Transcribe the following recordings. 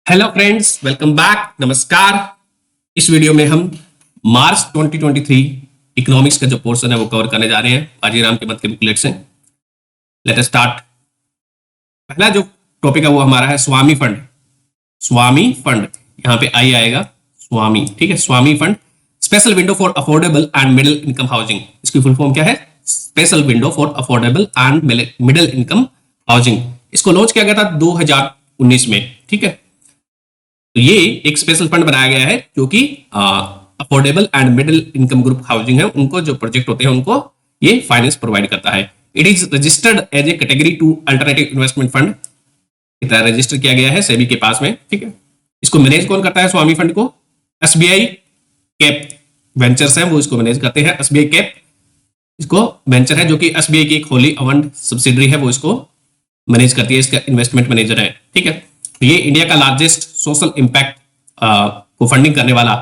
Hello friends, welcome back. नमस्कार। इस video में हम मार्च 2023 इकोनॉमिक्स का जो पोर्शन है वो कवर करने जा रहे हैं बाजीराम के मत के बुकलेट से। Let us start. पहला जो टॉपिक है वो हमारा है स्वामी फंड। स्वामी फंड, यहाँ पे आई आएगा स्वामी, ठीक है। स्वामी fund, special window for affordable and middle income housing. इसकी फुल फॉर्म क्या है? Special window for affordable and middle income housing. इसको लॉन्च किया गया था 2019 में, ठीक है। तो ये एक स्पेशल फंड बनाया गया है जो कि affordable and middle income group housing है, उनको जो प्रोजेक्ट होते हैं उनको ये फाइनेंस प्रोवाइड करता है। It is registered as a category two alternative investment fund, register किया गया है सेबी के पास में, ठीक है। इसको मैनेज कौन करता है? स्वामी फंड को एसबीआई कैप वेंचर्स है, वो इसको मैनेज करते हैं। एसबीआई कैप इसको वेंचर है जो कि एसबीआई की एक होली ओन्ड सब्सिडरी है, वो इसको मैनेज करती है, इसका इन्वेस्टमेंट मैनेजर है, ठीक है। तो ये इंडिया का लार्जेस्ट सोशल इंपैक्ट को फंडिंग करने वाला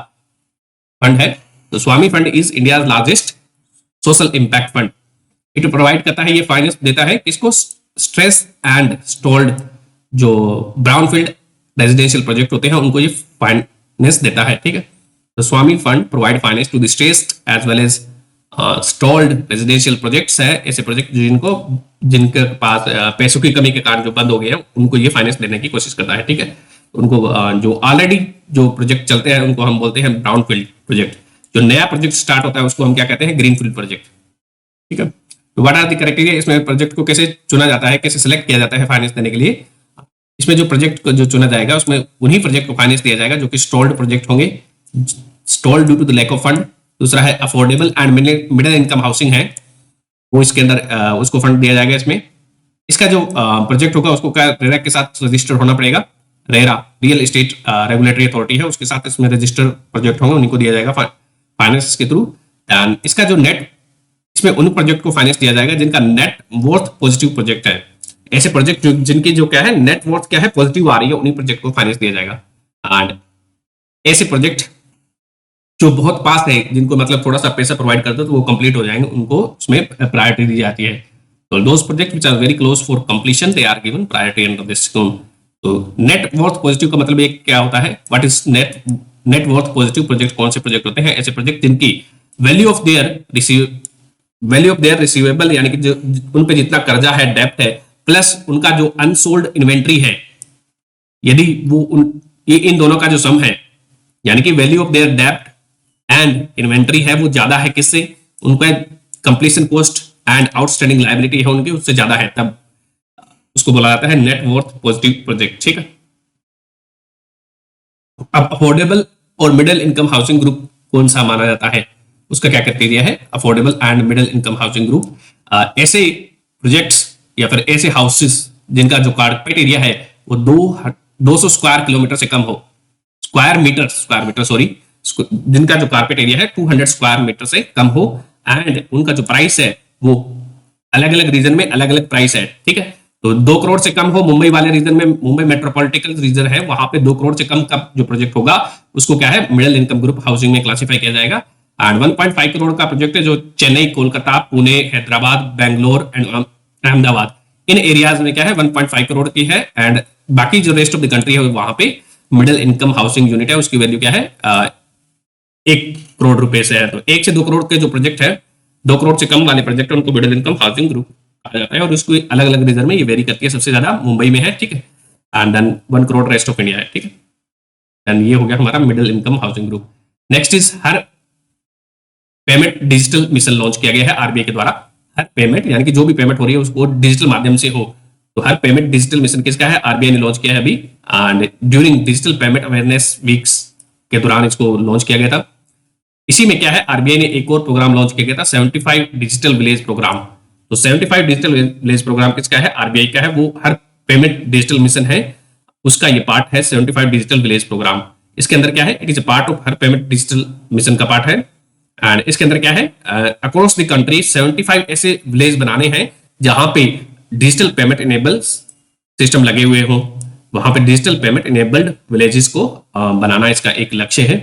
फंड है। तो स्वामी fund is India largest social impact fund. It provide करता है, ये फाइनेंस देता है किसको? स्ट्रेस एंड स्टॉल्ड जो ब्राउनफील्ड रेजिडेंशियल प्रोजेक्ट होते हैं उनको ये फाइनेंस देता है, ठीक है। तो स्वामी fund provide finance to the stressed as well as stalled residential projects है, ऐसे प्रोजेक्ट जिनके पास पैसों की कमी के कारण जो बंद हो गए हैं उनको ये फाइनेंस देने की कोशिश करता है, ठीक है। उनको जो ऑलरेडी जो प्रोजेक्ट चलते हैं उनको हम बोलते हैं ब्राउनफील्ड प्रोजेक्ट। जो नया प्रोजेक्ट स्टार्ट होता है उसको हम क्या कहते हैं? ग्रीनफील्ड प्रोजेक्ट, ठीक है। तो व्हाट आर द क्राइटेरिया? इसमें प्रोजेक्ट को कैसे चुना जाता है, कैसे सिलेक्ट किया जाता है फाइनेंस देने के लिए? इसमें जो प्रोजेक्ट को जो चुना जाएगा उसमें उन्हीं प्रोजेक्ट को फाइनेंस दिया जाएगा जो कि स्टॉल्ड प्रोजेक्ट होंगे, stalled due to the lack of fund. दूसरा है affordable and middle income housing है, वो इसके अंदर उसको फंड दिया जाएगा। इसमें इसका जो प्रोजेक्ट होगा उसको क्या रेरा के साथ रजिस्टर होना पड़ेगा। RERA real estate regulatory authority है, उसके साथ इसमें रजिस्टर प्रोजेक्ट होंगे, उन्हीं को दिया जाएगा फाइनेंस के थ्रू। एंड इसका जो नेट, इसमें उन प्रोजेक्ट को फाइनेंस दिया जाएगा जिनका नेट वर्थ पॉजिटिव प्रोजेक्ट है। ऐसे प्रोजेक्ट जिनकी जो क्या है नेट वर्थ क्या है पॉजिटिव आ रही है, उन्हीं प्रोजेक्ट को फाइनेंस दिया जाएगा। एंड ऐसे प्रोजेक्ट जो बहुत पास है, जिनको मतलब थोड़ा सा पैसा प्रोवाइड करते तो वो कंप्लीट हो जाएंगे, उनको उसमें प्रायोरिटी दी जाती है। तो those project which are very close for completion they are given priority under this scheme. तो नेट वर्थ पॉजिटिव का मतलब एक क्या होता है? What is net worth positive project? कौन से प्रोजेक्ट होते हैं? ऐसे प्रोजेक्ट जिनकी वैल्यू ऑफ देयर रिसीवेबल यानी कि जो उन पे जितना कर्जा है, डेप्ट है, प्लस उनका जो अनसोल्ड इन्वेंट्री है, यदि वो इन दोनों का जो सम है, यानी कि वैल्यू ऑफ देयर डेप्ट एंड इन्वेंट्री है, वो ज्यादा है किससे? उनका completion cost and outstanding liability है उनकी उससे ज्यादा है, तब उसको बोला जाता है नेट वर्थ पॉजिटिव प्रोजेक्ट, ठीक है। अब अफोर्डेबल और मिडिल इनकम हाउसिंग ग्रुप कौन सा माना जाता है, उसका क्या क्राइटेरिया है? Affordable and middle income housing group ऐसे प्रोजेक्ट्स या फिर ऐसे हाउसेस जिनका जो क्राइटेरिया है वो 200 स्क्वायर किलोमीटर से कम हो, स्क्वायर मीटर सॉरी, जिनका जो कारपेट एरिया है 200 स्क्वायर मीटर से कम हो, एंड उनका जो प्राइस है वो अलग अलग रीजन में अलग अलग प्राइस है, ठीक है। तो 2 करोड़ से कम हो, मुंबई वाले रीजन में, मुंबई मेट्रोपॉलिटन रीजन है, वहां पे 2 करोड़ से कम का जो प्रोजेक्ट होगा उसको क्या है? मिडिल इनकम ग्रुप हाउसिंग में क्लासिफाई किया जाएगा। एंड 1.5 करोड़ का प्रोजेक्ट है जो Chennai, Kolkata, Pune, Hyderabad, Bangalore and Ahmedabad, in areas में क्या है 1.5 करोड़ की है। एंड बाकी जो रेस्ट ऑफ द कंट्री है वहां पे मिडिल इनकम हाउसिंग यूनिट है, उसकी वैल्यू क्या है? 1 करोड़ रुपए से है। तो 1 से 2 करोड़ के जो प्रोजेक्ट है, 2 करोड़ से कम वाले प्रोजेक्ट है, उनको मिडिल इनकम हाउसिंग ग्रुप कहा जाता है। और उसको अलग अलग रीजन में ये वेरी करती है, सबसे ज्यादा मुंबई में है, ठीक है। And then 1 crore rest of India है, ठीक है। एंड ये हो गया हमारा middle income housing group. Next is हर पेमेंट डिजिटल मिशन लॉन्च किया गया है आरबीआई के द्वारा। हर पेमेंट यानी कि जो भी पेमेंट हो रही है उसको डिजिटल माध्यम से हो, तो हर पेमेंट डिजिटल मिशन किसका है? आरबीआई ने लॉन्च किया है अभी। And during digital payment awareness weeks के दौरान इसको लॉन्च किया गया था। इसी में क्या है, आरबीआई ने एक और प्रोग्राम लॉन्च किया गया था, 75 डिजिटल विलेज प्रोग्राम। तो 75 डिजिटल विलेज प्रोग्राम किसका है? आरबीआई का है। वो हर पेमेंट डिजिटल मिशन है, उसका ये पार्ट है 75 डिजिटल विलेज प्रोग्राम। इसके अंदर क्या है? It is a part of her payment digital mission का पार्ट है। एंड इसके अंदर क्या है? अक्रॉस द कंट्री 75 ऐसे विलेज बनाने हैं जहां पे डिजिटल पेमेंट इनेबल सिस्टम लगे हुए हों, वहां पे डिजिटल पेमेंट इनेबल्ड विलेजेस को बनाना इसका एक लक्ष्य है।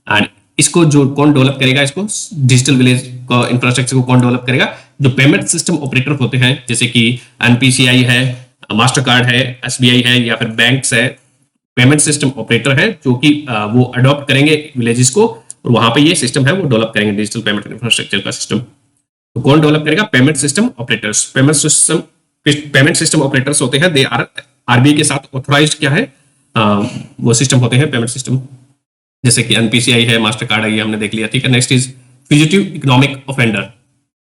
एंड इसको जो कौन डेवलप करेगा, इसको डिजिटल विलेज को इंफ्रास्ट्रक्चर को कौन डेवलप करेगा? जो पेमेंट सिस्टम ऑपरेटर होते हैं, जैसे कि एनपीसीआई है, मास्टर कार्ड है, एसबीआई है, या फिर बैंक्स है, पेमेंट सिस्टम ऑपरेटर है जो कि वो अडॉप्ट करेंगे विलेजेस को और वहां पे ये सिस्टम है वो डेवलप करेंगे डिजिटल पेमेंट इंफ्रास्ट्रक्चर का सिस्टम। तो कौन डेवलप करेगा? Payment system operators. Payment system operators होते हैं, दे आर आरबीआई के साथ ऑथोराइज्ड क्या है वो सिस्टम होते हैं पेमेंट सिस्टम, जैसे कि एनपीसीआई है, मास्टर कार्ड है, ये हमने देख लिया। ठीक है, next is fugitive economic offender.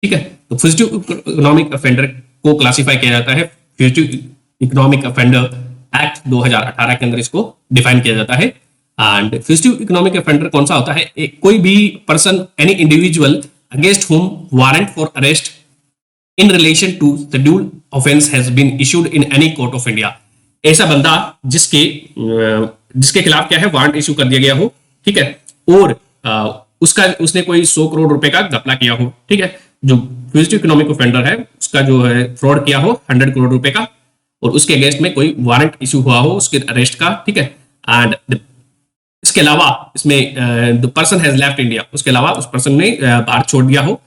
ठीक है, तो फ्यूजिटिव इकोनॉमिक ऑफेंडर को क्लासिफाई किया जाता है फ्यूजिटिव इकोनॉमिक ऑफेंडर एक्ट 2018 के अंदर इसको डिफाइन किया जाता है। एंड फ्यूजिटिव इकोनॉमिक ऑफेंडर कौन सा होता है? कोई भी पर्सन, एनी इंडिविजुअल अगेंस्ट हुम warrant for arrest in relation to scheduled offense has been issued in any court of India। ऐसा बंदा जिसके खिलाफ क्या है वारंट इशू कर दिया गया हो, ठीक है, और उसने कोई 100 करोड़ रुपए का घपला किया हो, ठीक है, जो फ्यूजिटिव इकोनॉमिक ऑफेंडर है उसका जो है फ्रॉड किया हो 100 करोड़ रुपए का और उसके अगेंस्ट में कोई वारंट इशू हुआ हो उसके अरेस्ट का, ठीक है, एंड इसके अलावा इसमें the person has left India, उसके अलावा उस पर्सन ने भारत छोड़ दिया हो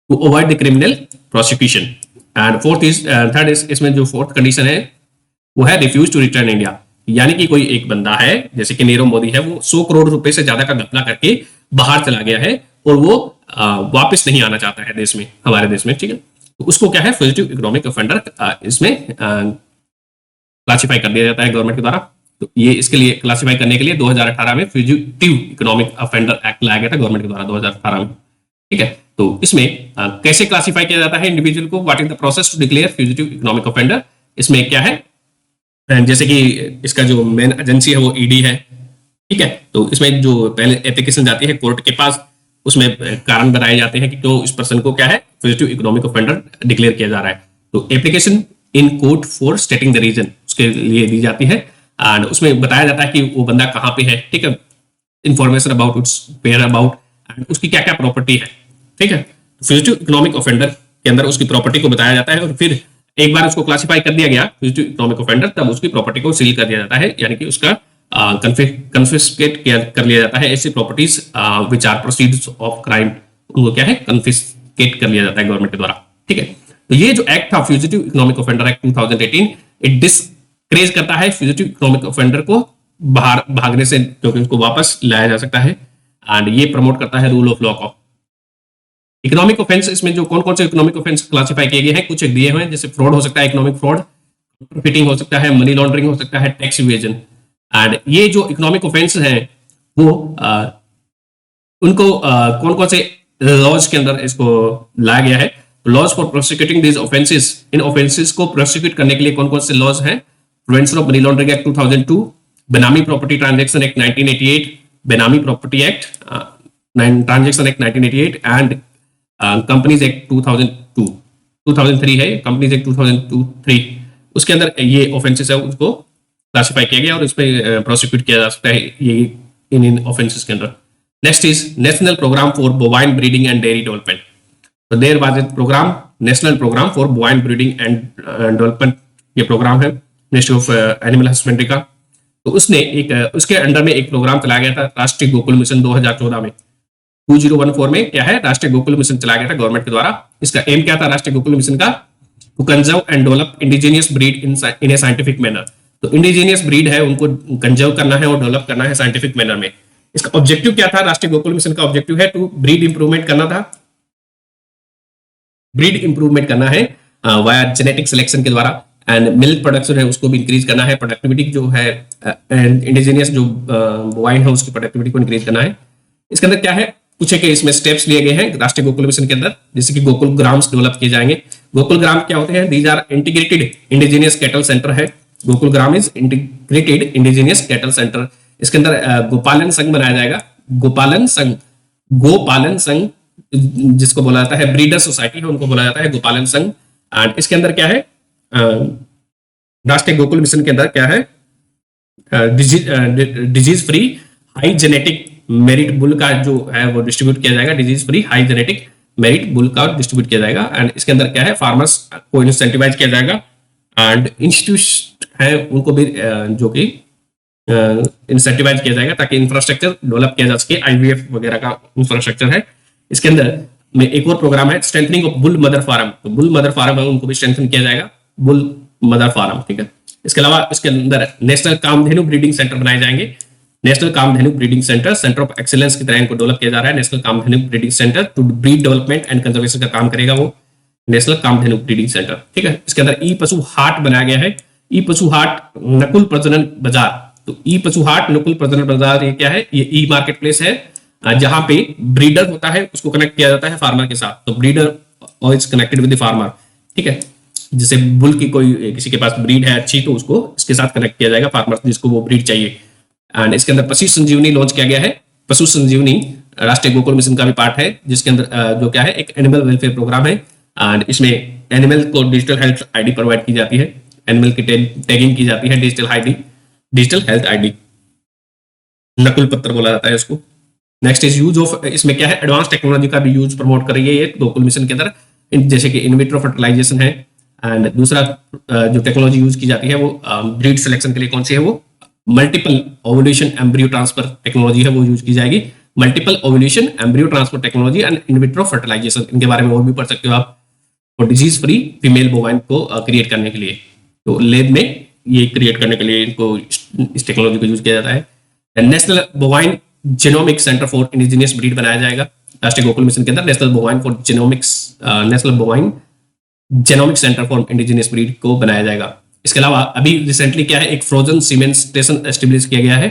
to avoid the criminal prosecution। and third is इसमें जो फोर्थ कंडीशन है वो है रिफ्यूज टू रिटर्न इंडिया, यानी कि कोई एक बंदा है जैसे कि नीरव मोदी है, वो 100 करोड़ रुपए से ज्यादा का घपला करके बाहर चला गया है और वो वापस नहीं आना चाहता है देश में, हमारे देश में, ठीक है, तो उसको क्या है फ्यूजिटिव इकोनॉमिक ऑफेंडर इसमें क्लासिफाई कर दिया जाता है गवर्नमेंट के द्वारा। तो ये इसके लिए क्लासिफाई करने के लिए 2018 में फ्यूजिटिव इकोनॉमिक ऑफेंडर एक्ट लाया गया था गवर्नमेंट के द्वारा 2018 में। ठीक है, तो इसमें कैसे क्लासिफाई किया जाता है इंडिविजुअल को? What is the process to declare fugitive economic offender? इसमें क्या है, जैसे कि इसका जो मेन एजेंसी है वो ईडी है, ठीक है, तो इसमें जो पहले एप्लीकेशन जाती है कोर्ट के पास, उसमें कारण बताए जाते हैं कि क्यों इस पर्सन को क्या है फ्यूजिटिव इकोनॉमिक ऑफेंडर डिक्लेयर किया जा रहा है। तो application in court for stating the reason उसके लिए दी जाती है एंड उसमें बताया जाता है कि वो बंदा कहाँ पे है, ठीक है, information about its whereabouts and उसकी क्या क्या प्रॉपर्टी है, ठीक है। फ्यूजिटिव इकोनॉमिक ऑफेंडर के अंदर उसकी प्रॉपर्टी को बताया जाता है और फिर एक बार उसको क्लासिफाई कर दिया गया फ्यूजिटिव इकोनॉमिक ऑफेंडर, तब उसकी प्रॉपर्टी को सील कर दिया जाता है, यानी कि उसका कन्फिस्केट कर लिया जाता है। ऐसी properties which are proceeds of crime उनको क्या है कन्फिस्केट कर लिया जाता है गवर्नमेंट के द्वारा, ठीक है। तो ये जो एक्ट था fugitive economic offender act 2018, it discourage करता है फ्यूजिटिव इकोनॉमिक ऑफेंडर को बाहर भागने से, क्योंकि उसको वापस लाया जा सकता है एंड ये प्रमोट करता है रूल ऑफ लॉ को। इकोनॉमिक ऑफेंस, इसमें जो कौन कौन से इकोनॉमिक ऑफेंस क्लासिफाई किए गए हैं कुछ दिए हुए हैं, जैसे फ्रॉड हो सकता है, इकोनॉमिक फ्रॉड, फिटिंग हो सकता है, मनी लॉन्ड्रिंग हो सकता है, टैक्स इवेजन। एंड ये जो इकोनॉमिक ऑफेंस हैं वो उनको कौन कौन से लॉज के अंदर इसको लाया गया है? Laws for prosecuting this offences, इन ऑफेंसेस को प्रोसिक्यूट करने के लिए कौन कौन से लॉज हैं? Prevention of money laundering act 2002, benami property transaction act 1988, benami property act transaction act 1988 and companies act 2003 है, कंपनीज एक्ट 2003, उसके अंदर ये ऑफेंसेस है उसको क्लासिफाई किया गया और इस पे प्रोसिक्यूट किया जा सकता है ये इन ऑफेंसेस के अंदर। Next is national programme for bovine breeding and dairy development. तो there was a programme, national programme for bovine breeding and development, ये प्रोग्राम है मिनिस्ट्री ऑफ एनिमल हस्बेंड्री का। तो उसने एक उसके अंडर में एक प्रोग्राम चलाया गया था राष्ट्रीय गोकुल मिशन 2014 में, 2014 में क्या है राष्ट्रीय गोकुल मिशन चलाया गया था गवर्नमेंट के द्वारा। इसका एम क्या था राष्ट्रीय गोकुल मिशन का? To conserve and develop indigenous breed in a scientific manner. तो इंडिजिनियस ब्रीड है उनको कंजर्व करना है और डेवलप करना है साइंटिफिक मैनर में। इसका ऑब्जेक्टिव क्या था? राष्ट्रीय गोकुल मिशन का ऑब्जेक्टिव है टू ब्रीड इंप्रूवमेंट करना था, ब्रीड इंप्रूवमेंट करना है वाया जेनेटिक सिलेक्शन के द्वारा, एंड मिल्क प्रोडक्शन है उसको भी इंक्रीज करना है, प्रोडक्टिविटी जो है इंडिजिनियस जो बोवाइन है उसकी प्रोडक्टिविटी को इंक्रीज करना है। इसके अंदर क्या है कुछ के इसमें स्टेप्स लिए गए हैं राष्ट्रीय गोकुल मिशन के अंदर, जैसे कि गोकुल ग्राम्स डेवलप किए जाएंगे। गोकुल ग्राम क्या होते हैं? These are integrated indigenous cattle centre है। Gokul Gram is integrated indigenous cattle centre. इसके अंदर गोपालन संघ बनाया जाएगा, गोपालन संघ जिसको बोला जाता है ब्रीडर सोसाइटी है उनको बोला जाता है गोपालन संघ। एंड इसके अंदर क्या है राष्ट्रीय गोकुल मिशन के अंदर क्या है disease free high genetic merit bull का जो है वो डिस्ट्रीब्यूट किया जाएगा, disease free high genetic merit bull का डिस्ट्रीब्यूट किया जाएगा। एंड इसके अंदर क्या है फार्मर्स को इंसेंटिवाइज किया जाएगा एंड इंस्टीट्यूट है उनको भी जो कि इंसेंटिवाइज किया जाएगा ताकि इंफ्रास्ट्रक्चर डेवलप किया जा सके, आईवीएफ वगैरह का इंफ्रास्ट्रक्चर है। इसके अंदर में एक और प्रोग्राम है strengthening of bull mother farm. तो बुल मदर फार्म है उनको भी स्ट्रेंथन किया जाएगा, बुल मदर फार्म, ठीक है। इसके अलावा इसके अंदर नेशनल कामधेनु ब्रीडिंग सेंटर बनाए जाएंगे। National Kamdhenu breeding centre centre of excellence की तरह इनको डेवलप किया जा रहा है। National Kamdhenu breeding centre to breed development and conservation का काम करेगा वो नेशनल कामधेनु ब्रीडिंग सेंटर, ठीक है। इसके अंदर ई पशु हाट बनाया गया है। ई पशु हाट नकुल प्रजनन बाजार, तो ई पशु हाट नकुल प्रजनन बाजार ये क्या है, ये ई मार्केट प्लेस है जहां पे ब्रीडर होता है उसको कनेक्ट किया जाता है फार्मर के साथ। तो breeder is connected with the farmer, ठीक है। जैसे बुल की कोई किसी के पास ब्रीड है अच्छी तो उसको इसके साथ कनेक्ट किया जाएगा फार्मर जिसको वो ब्रीड चाहिए। एंड इसके अंदर पशु संजीवनी लॉन्च किया गया है। पशु संजीवनी राष्ट्रीय गोकुल मिशन का भी पार्ट है, जिसके अंदर जो क्या है एक एनिमल वेलफेयर प्रोग्राम है। एंड इसमें एनिमल को डिजिटल हेल्थ आईडी प्रोवाइड की जाती है, एनिमल की टैगिंग की जाती है, डिजिटल हेल्थ आईडी, नकुल पत्र बोला जाता है उसको। नेक्स्ट इज यूज ऑफ, इसमें क्या है एडवांस टेक्नोलॉजी का भी यूज प्रमोट कर रही है ये गोकुल मिशन के अंदर, जैसे कि इनविट्रो फर्टिलाइजेशन है। एंड दूसरा जो टेक्नोलॉजी यूज की जाती है वो ब्रीड सिलेक्शन के लिए कौन सी है, वो multiple ovulation embryo transfer technology है, वो यूज की जाएगी। Multiple ovulation embryo transfer technology and in vitro fertilisation, इनके बारे में और भी पढ़ सकते हो आप, और डिजीज फ्री फीमेल बोवाइन को क्रिएट करने के लिए, तो लैब में ये क्रिएट करने के लिए इनको इस टेक्नोलॉजी को यूज किया जाता है। National bovine genomic centre for indigenous breed बनाया जाएगा राष्ट्रीय गोकुल मिशन के अंदर। National bovine for genomics, national bovine genomic centre for indigenous breed को बनाया जाएगा। इसके अलावा अभी रिसेंटली क्या है एक फ्रोजन सीमेंट स्टेशन एस्टेब्लिश किया गया है।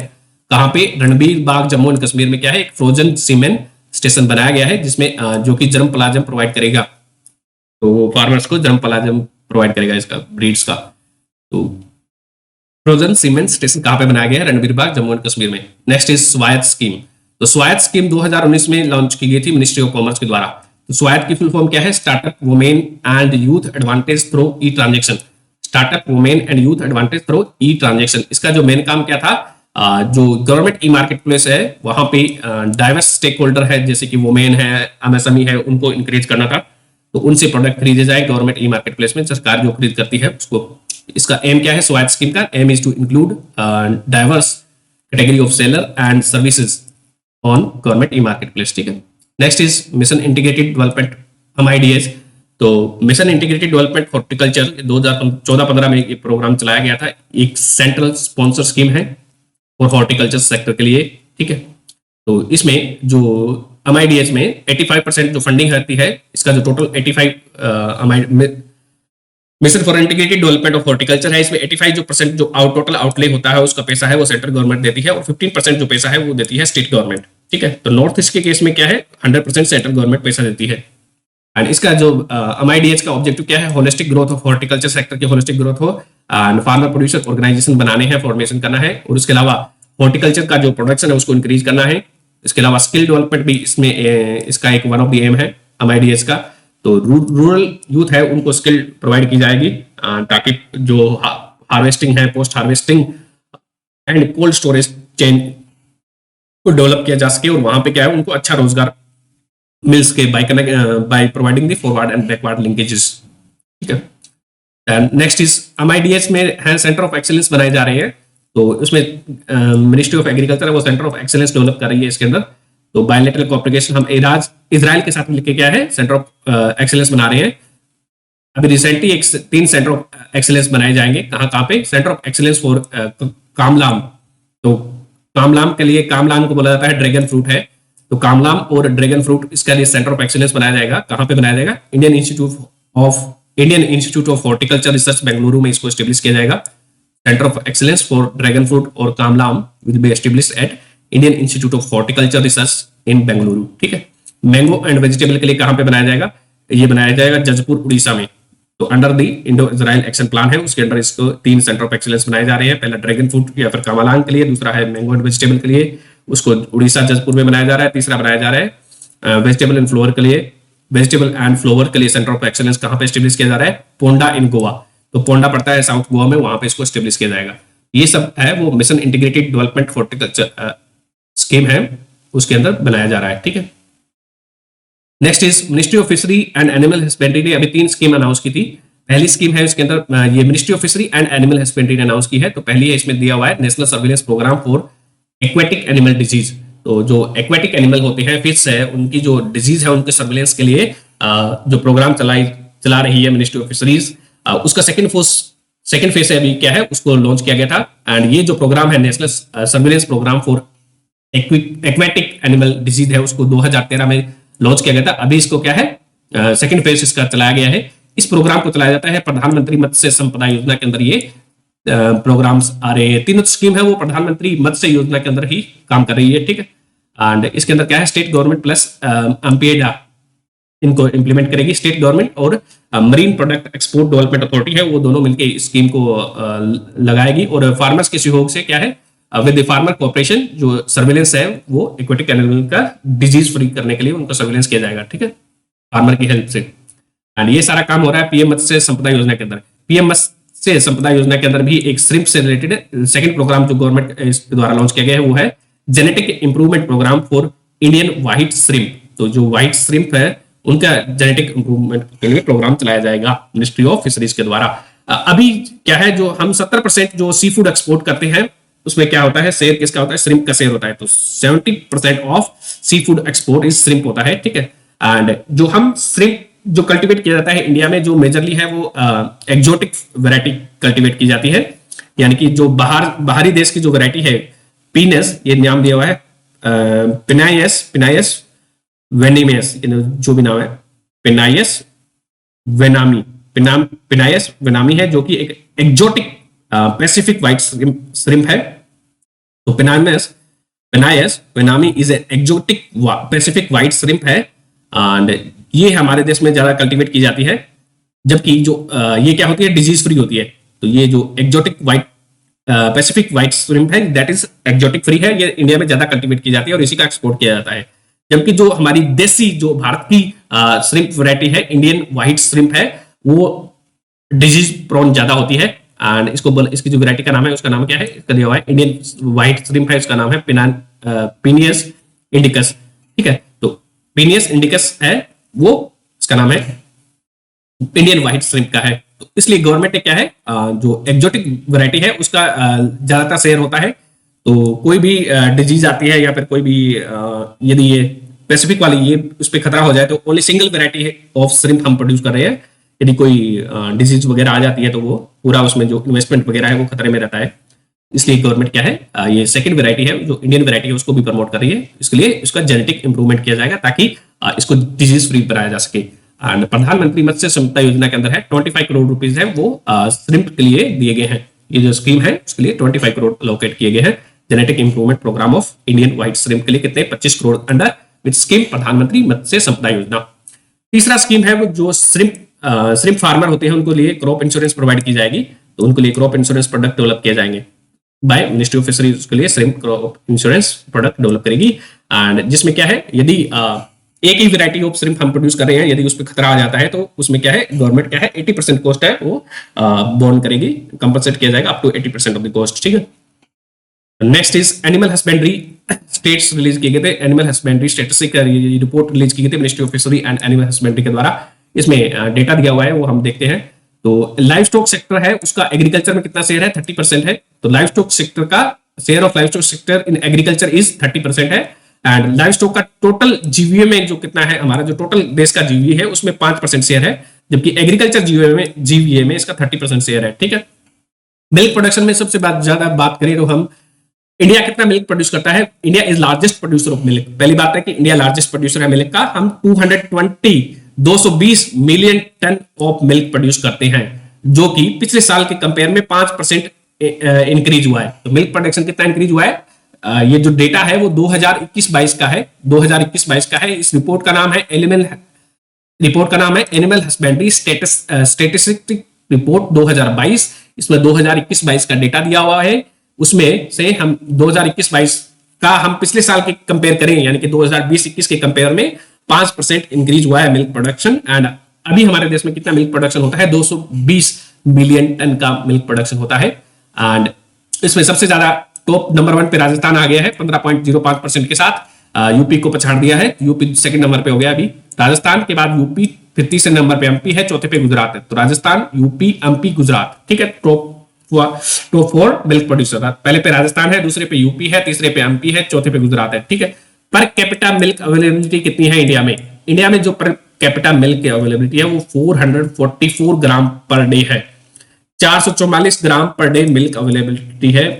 कहाँ पे, रणबीर बाग जम्मू एंड कश्मीर में क्या है एक फ्रोजन सीमेंट स्टेशन बनाया गया है, जिसमें जो कि जर्म प्लाज्म प्रोवाइड करेगा, तो फार्मर्स को जर्म प्लाज्म प्रोवाइड करेगा इसका ब्रीड्स का। तो फ्रोजन सीमेंट स्टेशन कहाँ पे बनाया गया है, रणबीर बाग जम्मू एंड कश्मीर में। नेक्स्ट इज स्वायत्त स्कीम, तो स्वायत्त स्कीम 2019 में लॉन्च की गई थी मिनिस्ट्री ऑफ कॉमर्स के द्वारा। तो स्वायत्त की फुल फॉर्म क्या है, startup women and youth advantage through E transaction. Startup women and youth advantage through E transaction, इसका जो मेन काम क्या था, जो गवर्नमेंट ई मार्केट प्लेस है वहां पे डाइवर्स स्टेक होल्डर है, जैसे कि वुमेन है, एमएसएमई है, उनको इंकरेज करना था। तो उनसे प्रोडक्ट खरीदे जाए गवर्नमेंट ई मार्केट प्लेस में, सरकार जो खरीद करती है उसको। इसका एम क्या है, स्वायत्त स्कीम का aim is to include diverse category of seller and services on government e market place, ठीक है। Next is mission integrated development MIDH, तो मिशन इंटीग्रेटेड डेवलपमेंट हॉर्टिकल्चर 2014-15 में एक प्रोग्राम चलाया गया था, एक सेंट्रल स्पॉन्सर स्कीम है और हॉर्टिकल्चर सेक्टर के लिए, ठीक है। तो इसमें जो MIDH में 85% जो फंडिंग रहती है, इसका जो total 85 mission for integrated development of horticulture है, इसमें 85% जो टोटल आउटले होता है उसका पैसा है वो सेंट्रल गवर्नमेंट देती है, और 15% जो पैसा है वो देती है स्टेट गवर्नमेंट, ठीक है। तो नॉर्थ ईस्ट के केस में क्या है 100% सेंट्रल गवर्नमेंट पैसा देती है। एंड इसका जो MIDH का ऑब्जेक्टिव क्या है, holistic growth of horticulture sector की होलिस्टिक ग्रोथ हो, एंड फार्मर प्रोड्यूसर ऑर्गेनाइजेशन बनाने हैं, फॉर्मेशन करना है, और उसके अलावा हॉर्टिकल्चर का जो प्रोडक्शन है उसको इंक्रीज करना है। इसके अलावा स्किल डेवलपमेंट भी इसमें इसका एक वन ऑफ द एम है MIDH का। तो रूरल यूथ है उनको स्किल प्रोवाइड की जाएगी, ताकि जो हार्वेस्टिंग है, post harvesting and cold storage chain को डेवलप किया जा सके, और वहां पे क्या है उनको अच्छा रोजगार मिल सके by providing the forward and backward linkages, ठीक है। नेक्स्ट इज MIDH में है सेंटर ऑफ एक्सीलेंस बनाए जा रहे हैं, तो उसमें मिनिस्ट्री ऑफ एग्रीकल्चर है वो सेंटर ऑफ एक्सीलेंस डेवलप कर रही है इसके अंदर। तो बायलैटरल कोऑपरेशन हम इजराइल के साथ मिलकर क्या है सेंटर ऑफ एक्सीलेंस बना रहे हैं। अभी रिसेंटली 3 सेंटर ऑफ एक्सीलेंस बनाए जाएंगे, कहाँ पे, सेंटर ऑफ एक्सीलेंस फॉर कामलाम। तो कामलाम के लिए, कामलाम को बोला जाता है ड्रैगन फ्रूट है, तो कामलाम और ड्रैगन फ्रूट इसका लिए सेंटर ऑफ एक्सीलेंस बनाया जाएगा। कहाँ पे बनाया जाएगा, Indian institute of horticulture research Bengaluru में इसको एस्टेब्लिश किया जाएगा। Centre of excellence for dragon fruit और Kamalam will be establish at Indian institute of horticulture research in Bengaluru, ठीक है। मैंगो एंड वेजिटेबल के लिए कहाँ पे बनाया जाएगा, ये बनाया जाएगा जजपुर उड़ीसा में। तो under the Indo Israel action plan है, उसके अंडर इसको 3 सेंटर ऑफ एक्सीलेंस बनाए जा रहे हैं। पहला ड्रैगन फ्रूट या फिर कामलांग के लिए, दूसरा है मैंगो एंड वेजिटेबल के लिए, उसको उड़ीसा जजपुर में बनाया जा रहा है। तीसरा बनाया जा रहा है वेजिटेबल एंड फ्लावर के लिए, वेजिटेबल एंड फ्लावर के लिए सेंटर ऑफ एक्सीलेंस कहाँ पे एस्टेब्लिश किया जा रहा है, पोंडा इन गोवा। तो पोंडा पड़ता है साउथ गोवा में, वहां पे इसको एस्टेब्लिश किया जाएगा। ये सब है वो mission integrated development horticulture scheme है, उसके अंदर बनाया जा रहा है, ठीक है। Next is ministry of fishery and animal husbandry ने अभी 3 स्कीम अनाउंस की थी। पहली स्कीम है इसके अंदर ये ministry of fishery and animal husbandry ने अनाउंस की है। तो पहली है इसमें दिया हुआ है national surveillance programme for aquatic animal disease. तो जो एक्वेटिक एनिमल होते हैं, फिश है, उनकी जो डिजीज है उनके सर्विलेंस के लिए जो प्रोग्राम चला रही है मिनिस्ट्री ऑफ फिशरीज, उसका सेकंड सेकेंड फेज अभी क्या है उसको लॉन्च किया गया था। एंड ये जो प्रोग्राम है national surveillance programme for aquatic animal disease है उसको 2013 में लॉन्च किया गया था। अभी इसको क्या है सेकेंड फेज इसका चलाया गया है। इस प्रोग्राम को चलाया जाता है प्रधानमंत्री मत्स्य संपदा योजना के अंदर। ये प्रोग्राम्स आ रहे हैं, तीनों स्कीम है वो प्रधानमंत्री मत्स्य योजना के अंदर ही काम कर रही है, ठीक है। एंड इसके अंदर क्या है स्टेट गवर्नमेंट प्लस एमपीएडा इनको इंप्लीमेंट करेगी। स्टेट गवर्नमेंट और marine product export development authority है वो दोनों मिलकर इस स्कीम को लगाएगी। और फार्मर्स के सहयोग से क्या है विद द फार्मर कोऑपरेशन जो सर्विलेंस है वो एक्वेटिक एनिमल का डिजीज फ्री करने के लिए उनका सर्विलेंस किया जाएगा, ठीक है, फार्मर की हेल्प से। एंड ये सारा काम हो रहा है पीएम मत्स्य संपदा योजना के अंदर। पीएम मत्स्य संपदा योजना के अंदर भी एक श्रिम्प से रिलेटेड सेकंड प्रोग्राम जो गवर्नमेंट द्वारा लॉन्च किया गया है वो है genetic improvement programme for Indian white shrimp. तो जो व्हाइट श्रिम्प है उनका जेनेटिक इंप्रूवमेंट के लिए प्रोग्राम चलाया जाएगा मिनिस्ट्री ऑफ फिशरीज के द्वारा। अभी क्या है जो हम 70% जो सी फूड एक्सपोर्ट करते हैं उसमें क्या होता है शेयर किसका होता है, श्रिम्प का शेयर होता है। तो 70% of seafood export is shrimp होता है, ठीक है। एंड जो हम श्रिम्प जो कल्टीवेट किया जाता है इंडिया में जो मेजरली है वो एक्सोटिक वैरायटी कल्टीवेट की जाती है, यानी कि जो बाहरी देश की जो वैरायटी है पीनस, ये नाम दिया हुआ है पिनाइस वेनिमेस, जो भी नाम है पिनाइस वेनामी है जो कि एक एक्सोटिक पैसिफिक व्हाइट श्रिम्प है। तो penaeus vannamei is a exotic Pacific white shrimp है एंड ये हमारे देश में ज्यादा कल्टीवेट की जाती है। जबकि जो ये क्या होती है डिजीज फ्री होती है। तो ये जो exotic white Pacific white shrimp है दैट इज एक्सोटिक फ्री है, ये इंडिया में ज्यादा कल्टीवेट की जाती है और इसी का एक्सपोर्ट किया जाता है। जबकि जो हमारी देसी जो भारत की श्रिम्प वैरायटी है इंडियन व्हाइट श्रिम्प है वो डिजीज प्रोन ज्यादा होती है। एंड इसकी जो वैरायटी का नाम है उसका नाम क्या है, इसका दिया हुआ है इंडियन व्हाइट श्रिम्प है, इसका नाम है पिनियस इंडिकस, ठीक है। तो पिनियस इंडिकस है वो इसका नाम है इंडियन व्हाइट श्रिम्प का है। तो इसलिए गवर्नमेंट ने क्या है जो एक्सोटिक वैरायटी है उसका ज्यादातर शेयर होता है। तो कोई भी डिजीज आती है या फिर कोई भी यदि ये पैसिफिक वाली ये उस पर खतरा हो जाए तो only single variety of shrimp हम प्रोड्यूस कर रहे हैं। यदि कोई डिजीज वगैरह आ जाती है तो वो पूरा उसमें जो इन्वेस्टमेंट वगैरह है वो खतरे में रहता है। इसलिए गवर्नमेंट क्या है ये सेकंड वैरायटी है जो इंडियन वैरायटी है उसको भी प्रमोट कर रही है। इसके लिए इसका जेनेटिक इंप्रूवमेंट किया जाएगा ताकि इसको डिजीज फ्री बनाया जा सके। एंड प्रधानमंत्री मत्स्य संपदा योजना के अंदर है 25 करोड़ रुपीज है वो श्रिम्प के लिए दिए गए हैं। ये जो स्कीम है उसके लिए 25 करोड़ अलोकेट किए गए हैं। Genetic improvement programme of Indian white shrimp के लिए कितने 25 करोड़ अंडर विच स्कीम प्रधानमंत्री मत्स्य संपदा योजना। तीसरा स्कीम है वो जो श्रिम्प फार्मर होते हैं उनको लिए क्रॉप इंश्योरेंस प्रोवाइड की जाएगी। तो उनको लिए क्रॉप इंश्योरेंस प्रोडक्ट डेवलप किए जाएंगे बाय मिनिस्ट्री ऑफ फिशरीज, उसके लिए shrimp crop insurance product develop करेगी। एंड जिसमें क्या है यदि एक ही वैरायटी ऑफ श्रिम्प हम प्रोड्यूस कर रहे हैं यदि उस पर खतरा आ जाता है तो उसमें क्या है गवर्नमेंट क्या है 80% कॉस्ट है वो बोर्न करेगी, कंपनसेट किया जाएगा up to 80% of the cost, ठीक है। Next is animal husbandry stats release किए गए थे। Animal husbandry statistic report release की गई थी ministry of fishery and animal husbandry के द्वारा। इसमें डेटा दिया हुआ है वो हम देखते हैं। तो लाइव स्टॉक सेक्टर है उसका एग्रीकल्चर में कितना शेयर है 30% है। तो लाइव स्टॉक सेक्टर का share of live stock sector in agriculture is 30% है। एंड लाइव स्टॉक का टोटल जीवीए में जो कितना है हमारा जो टोटल देश का जीवीए है उसमें 5% शेयर है, जबकि एग्रीकल्चर जीवीए में इसका 30% शेयर है, ठीक है। मिल्क प्रोडक्शन में सबसे ज्यादा बात करें तो हम इंडिया कितना मिल्क प्रोड्यूस करता है। India is largest producer of milk. पहली बात है कि इंडिया लार्जेस्ट प्रोड्यूसर है मिल्क का। हम 220 million tonne of milk produce करते हैं जो कि पिछले साल के कंपेयर में 5% इंक्रीज हुआ है। तो मिल्क प्रोडक्शन कितना इंक्रीज हुआ है ये जो डेटा है वो 2021-22 का है। 2021-22 का है। इस रिपोर्ट का नाम है एनिमल हस्बेंड्री स्टैटिस्टिक रिपोर्ट 2022। इसमें 2021-22 का डेटा दिया हुआ है। उसमें से हम 2021-22 का हम पिछले साल के कंपेयर करें यानी कि 2020-21 के कंपेयर में 5% इंक्रीज हुआ है मिल्क प्रोडक्शन। एंड अभी हमारे देश में कितना मिल्क प्रोडक्शन होता है 220 मिलियन टन का मिल्क प्रोडक्शन होता है। एंड इसमें सबसे ज्यादा टॉप नंबर 1 पे राजस्थान आ गया है 15.05% के साथ। यूपी को पछाड़ दिया है। यूपी सेकंड नंबर पे हो गया अभी। राजस्थान के बाद यूपी, फिर तीसरे नंबर पे एमपी है, चौथे पे गुजरात है। तो राजस्थान, यूपी, एमपी, गुजरात, ठीक है, टॉप 4 मिल्क प्रोड्यूसर। पहले पे राजस्थान है, दूसरे पे यूपी है, तीसरे पे एमपी है, चौथे पे गुजरात है, ठीक है। पर कैपिटा मिल्क अवेलेबिलिटी कितनी है इंडिया में? इंडिया में जो पर कैपिटा मिल्क की अवेलेबिलिटी है वो 444 ग्राम पर डे है, 444 ग्राम पर डे मिल्क अवेलेबिलिटी है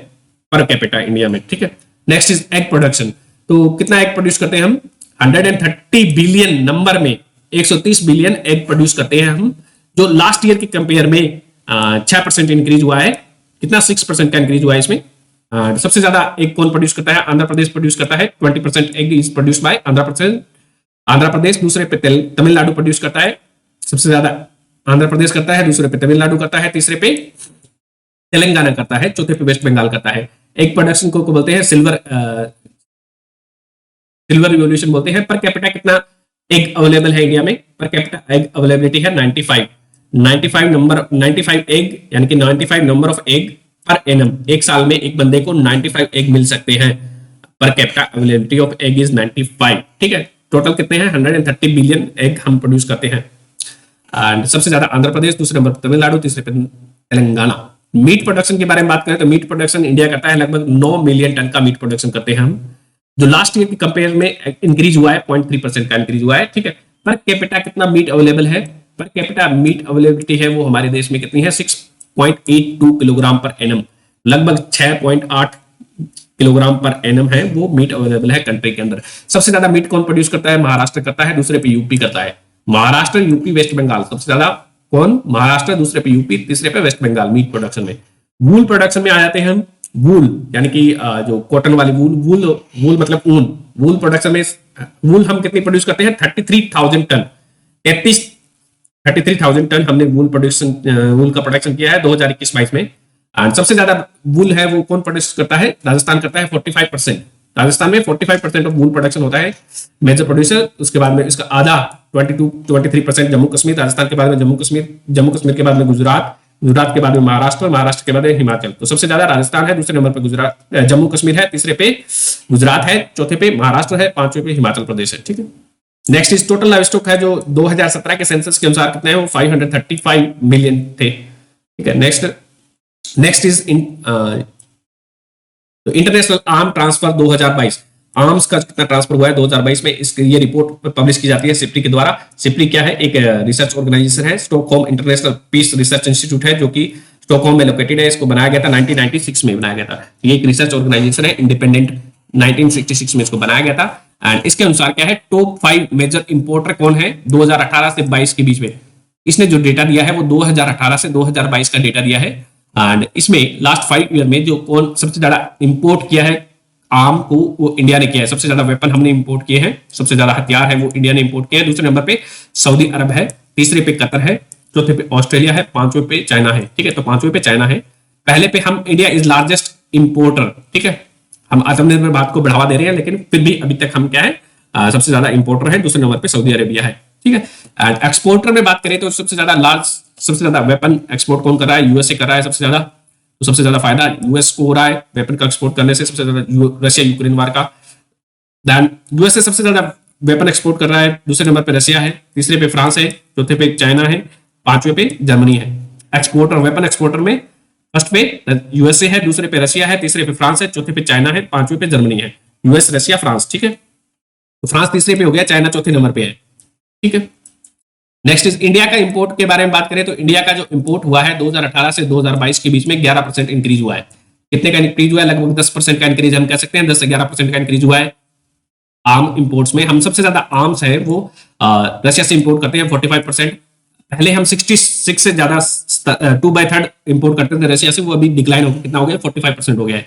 पर कैपिटा इंडिया में, ठीक है। Next is egg production. तो कितना एग प्रोड्यूस करते हैं हम? 130 बिलियन नंबर में 130 बिलियन एग प्रोड्यूस करते हैं हम, जो लास्ट ईयर के कंपेयर में 6% इंक्रीज हुआ है। कितना? 6% का इंक्रीज हुआ है इसमें। सबसे ज्यादा एग कौन प्रोड्यूस करता है? आंध्र प्रदेश प्रोड्यूस करता है। 20% egg is produce by Andhra Pradesh. दूसरे पे तमिलनाडु प्रोड्यूस करता है। सबसे ज्यादा आंध्र प्रदेश करता है, दूसरे पे तमिलनाडु करता है, तीसरे पे तेलंगाना करता है, चौथे पे वेस्ट बंगाल करता है। एग प्रोडक्शन को बोलते हैं सिल्वर रिवॉल्यूशन बोलते हैं। पर कैपिटा कितना एग अवेलेबल है इंडिया में? पर कैपिटा एग अवेलेबिलिटी है 95 एग, यानी कि 95 number of egg per annum. एक साल में एक बंदे को 95 एग मिल सकते हैं। Per capita availability of egg is 95, ठीक है। टोटल कितने हैं? 130 बिलियन एग हम प्रोड्यूस करते हैं। एंड सबसे ज्यादा आंध्र प्रदेश, दूसरे नंबर पर तमिलनाडु, तीसरे पे तेलंगाना। मीट प्रोडक्शन के बारे में बात करें तो मीट प्रोडक्शन इंडिया करता है लगभग 9 मिलियन टन का मीट प्रोडक्शन करते हैं हम, जो लास्ट ईयर के कंपेयर में इंक्रीज हुआ है, 0.3% का इंक्रीज हुआ है, ठीक है। पर कैपिटा कितना मीट अवेलेबल है? पर कैपिटा मीट अवेलेबिलिटी है वो हमारे देश में कितनी है? 6.82 किलोग्राम पर एनम। लगभग 6.8 किलोग्राम पर एनम है वो मीट अवेलेबल है कंट्री के अंदर। सबसे ज्यादा मीट कौन प्रोड्यूस करता है? महाराष्ट्र करता है, दूसरे पे यूपी करता है। महाराष्ट्र, यूपी, वेस्ट बंगाल। सबसे ज्यादा कौन? महाराष्ट्र, दूसरे पे यूपी, तीसरे पे वेस्ट बंगाल मीट प्रोडक्शन में। वूल प्रोडक्शन में आ जाते हैं हम। वूल यानी कि जो कॉटन वाली वूल मतलब ऊन। वूल प्रोडक्शन में वूल हम कितनी प्रोड्यूस करते हैं? 33,000 टन। 33,000 टन हमने वूल का प्रोडक्शन किया है 2021-22 में। एंड सबसे ज्यादा वूल है वो कौन प्रोड्यूस करता है? राजस्थान करता है 45%। राजस्थान में 45% ऑफ वूल प्रोडक्शन होता है, मेजर प्रोड्यूसर। उसके बाद में इसका आधा 23% जम्मू कश्मीर। राजस्थान के बाद में जम्मू कश्मीर के बाद में गुजरात के बाद में महाराष्ट्र के बाद में हिमाचल। तो सबसे ज्यादा राजस्थान है, दूसरे नंबर पे जम्मू कश्मीर है, तीसरे पे गुजरात है, चौथे पे महाराष्ट्र है, पांचवें पे हिमाचल प्रदेश है, ठीक है। Next is total live stock है, जो 2017 के सेंसस के अनुसार कितने हैं? वो 535 मिलियन थे, ठीक है। Next is international arm transfer 2022। Arms का कितना ट्रांसफर हुआ है 2022 में? ये रिपोर्ट पब्लिश की जाती है सिप्री के द्वारा। सिप्री क्या है? एक रिसर्च ऑर्गेनाइजेशन है, Stockholm International Peace Research Institute है, जो कि स्टॉकहोम में लोकेटेड है। इसको बनाया गया था 1996 में बनाया गया था। ये एक रिसर्च ऑर्गेनाइजेशन है, इंडिपेंडेंट। 1966 में इसको बनाया गया था। एंड इसके अनुसार क्या है? टॉप 5 मेजर इंपोर्टर कौन है 2018 से 22 के बीच में? इसने जो डेटा दिया है वो 2018 से 2022 का डेटा दिया है। एंड इसमें लास्ट 5 ईयर में जो कौन सबसे ज्यादा इंपोर्ट किया है आर्म को, वो इंडिया ने किया है। सबसे ज्यादा वेपन हमने इंपोर्ट किए हैं, सबसे ज्यादा हथियार है वो इंडिया ने इंपोर्ट किए हैं। दूसरे नंबर पे सऊदी अरब है, तीसरे पे कतर है, चौथे पे ऑस्ट्रेलिया है, पांचवें पे चाइना है, ठीक है। तो पांचवें पे चाइना है। पहले पे हम इंडिया इज लार्जेस्ट इंपोर्टर, ठीक है। हम आत्मनिर्भर भारत को बढ़ावा दे रहे हैं, लेकिन फिर भी अभी तक हम क्या है? सबसे ज्यादा इंपोर्टर है। दूसरे नंबर पे सऊदी अरेबिया है, ठीक है। एंड एक्सपोर्टर में बात करें तो सबसे ज्यादा वेपन एक्सपोर्ट कौन कर रहा है? यूएसए कर रहा है सबसे ज्यादा। तो सबसे ज्यादा फायदा यूएस को हो रहा है वेपन का एक्सपोर्ट करने से। सबसे ज्यादा रशिया यूक्रेन वार का। देन यूएसए सबसे ज्यादा वेपन एक्सपोर्ट कर रहा है, दूसरे नंबर पे रशिया है, तीसरे पे फ्रांस है, चौथे पे चाइना है, पांचवें पे जर्मनी है। एक्सपोर्टर, वेपन एक्सपोर्टर में फर्स्ट पे यूएसए है, दूसरे पे रशिया है, तीसरे पे फ्रांस है, चौथे पे चाइना है, पांचवें पे जर्मनी है। यूएस, रशिया, फ्रांस, ठीक है। तो फ्रांस तीसरे पे हो गया, चाइना चौथे नंबर पे है, ठीक है। नेक्स्ट इज इंडिया का इंपोर्ट के बारे में बात करें तो इंडिया का जो इंपोर्ट हुआ है 2018 से 2022 के बीच में 11% इंक्रीज हुआ है। कितने का इंक्रीज हुआ है? लगभग 10% का इंक्रीज हम कह सकते हैं। 10 से 11% का इंक्रीज हुआ है आर्म इंपोर्ट्स में। हम सबसे ज्यादा आर्म्स है वो रशिया से इंपोर्ट करते हैं 45%। पहले हम 66 से ज्यादा 2/3 इंपोर्ट करते थे रशिया से, वो अभी डिक्लाइन होकर कितना हो गया? 45% हो गया है।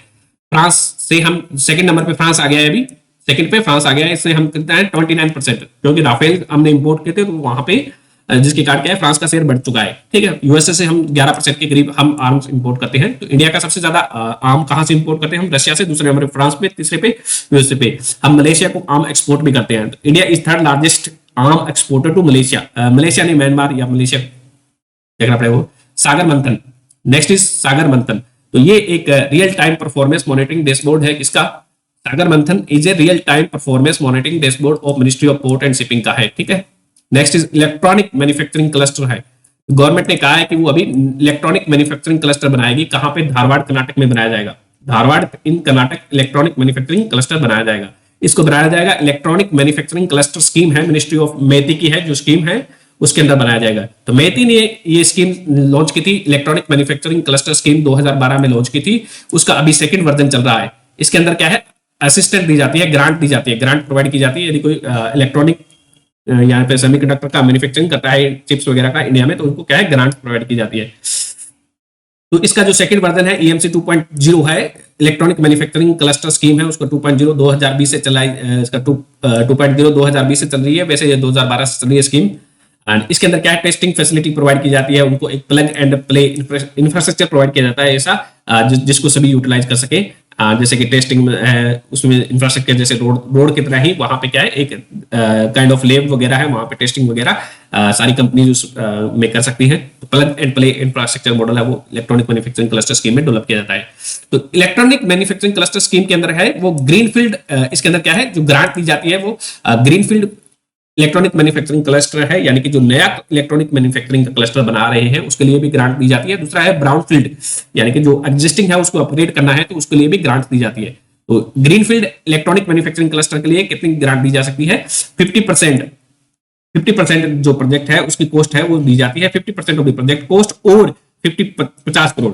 फ्रांस से हम सेकंड नंबर पे फ्रांस आ गया है, अभी सेकंड पे फ्रांस आ गया है। इससे हम कितना है? 29%, क्योंकि राफेल हमने इंपोर्ट किए थे तो वहां पे जिसके कारण क्या है? फ्रांस का शेयर बढ़ चुका है, ठीक है। यूएसए से हम 11% के करीब हम आर्म्स इंपोर्ट करते हैं। तो इंडिया का सबसे ज्यादा आर्म कहां से इंपोर्ट करते हैं? हम रशिया से, दूसरे नंबर पे फ्रांस पे, तीसरे पे यूएसए पे। हम मलेशिया को आर्म एक्सपोर्ट भी करते हैं। तो India is third largest arm exporter to Malaysia. Malaysia नहीं, म्यांमार या मलेशिया देखना पड़ेगा वो। सागर मंथन, नेक्स्ट इज सागर मंथन। तो ये एक real time performance monitoring dashboard है। किसका? सागर मंथन is a real time performance monitoring dashboard of ministry of port and shipping का है, ठीक है। Next is electronic manufacturing cluster है। गवर्नमेंट ने कहा है कि वो अभी इलेक्ट्रॉनिक मैन्युफैक्चरिंग क्लस्टर बनाएगी। कहां पे? धारवाड़, कर्नाटक में बनाया जाएगा। धारवाड़ इन कर्नाटक इलेक्ट्रॉनिक मैन्युफैक्चरिंग क्लस्टर बनाया जाएगा। इसको बनाया जाएगा इलेक्ट्रॉनिक मैन्युफैक्चरिंग क्लस्टर स्कीम है, मिनिस्ट्री ऑफ मेटी की है जो स्कीम है, उसके अंदर बनाया जाएगा। तो मेती ने ये स्कीम लॉन्च की थी, इलेक्ट्रॉनिक मैन्युफैक्चरिंग क्लस्टर स्कीम 2012 में लॉन्च की थी। उसका अभी सेकंड वर्जन चल रहा है। इसके अंदर क्या है, असिस्टेंट दी जाती है, ग्रांट दी जाती है, ग्रांट प्रोवाइड की जाती है। यदि कोई इलेक्ट्रॉनिक यहाँ पे सेमीकंडक्टर का मैन्युफैक्चरिंग करता है, चिप्स वगैरह का इंडिया में, तो उनको क्या है, ग्रांट प्रोवाइड की जाती है। तो इसका जो सेकंड वर्जन है EMC 2.0 है, इलेक्ट्रॉनिक मैन्युफैक्चरिंग क्लस्टर स्कीम है, उसको 2.0 2020 से चलाई, इसका 2.0 2020 से चल रही है, वैसे ये 2012 से चल रही है स्कीम। एंड इसके अंदर क्या है, टेस्टिंग फैसिलिटी प्रोवाइड की जाती है, उनको एक plug and play infrastructure provide किया जाता है ऐसा जिसको सभी यूटिलाइज कर सके। जैसे कि टेस्टिंग है, उसमें इंफ्रास्ट्रक्चर जैसे रोड की तरह ही वहां पे क्या है, एक काइंड ऑफ लैब वगैरह है, वहां पे टेस्टिंग वगैरह सारी कंपनी में कर सकती है। तो plug and play infrastructure model है वो इलेक्ट्रॉनिक मैन्युफैक्चरिंग क्लस्टर स्कीम में डेवलप किया जाता है। तो इलेक्ट्रॉनिक मैन्युफैक्चरिंग क्लस्टर स्कीम के अंदर है वो ग्रीनफील्ड, इसके अंदर क्या है, जो ग्रांट दी जाती है वो ग्रीनफील्ड इलेक्ट्रॉनिक मैन्युफैक्चरिंग क्लस्टर है, यानी कि जो नया इलेक्ट्रॉनिक मैन्युफैक्चरिंग का क्लस्टर बना रहे हैं उसके लिए भी ग्रांट दी जाती है। दूसरा है ब्राउनफील्ड, यानी कि जो एग्जिस्टिंग है उसको अपग्रेड करना है तो उसके लिए भी ग्रांट दी जाती है। तो ग्रीनफील्ड इलेक्ट्रॉनिक मैन्युफैक्चरिंग क्लस्टर के लिए कितनी ग्रांट दी जा सकती है, 50% जो प्रोजेक्ट है उसकी कॉस्ट है वो दी जाती है, 50% ऑफ द प्रोजेक्ट कॉस्ट, और 50 करोड़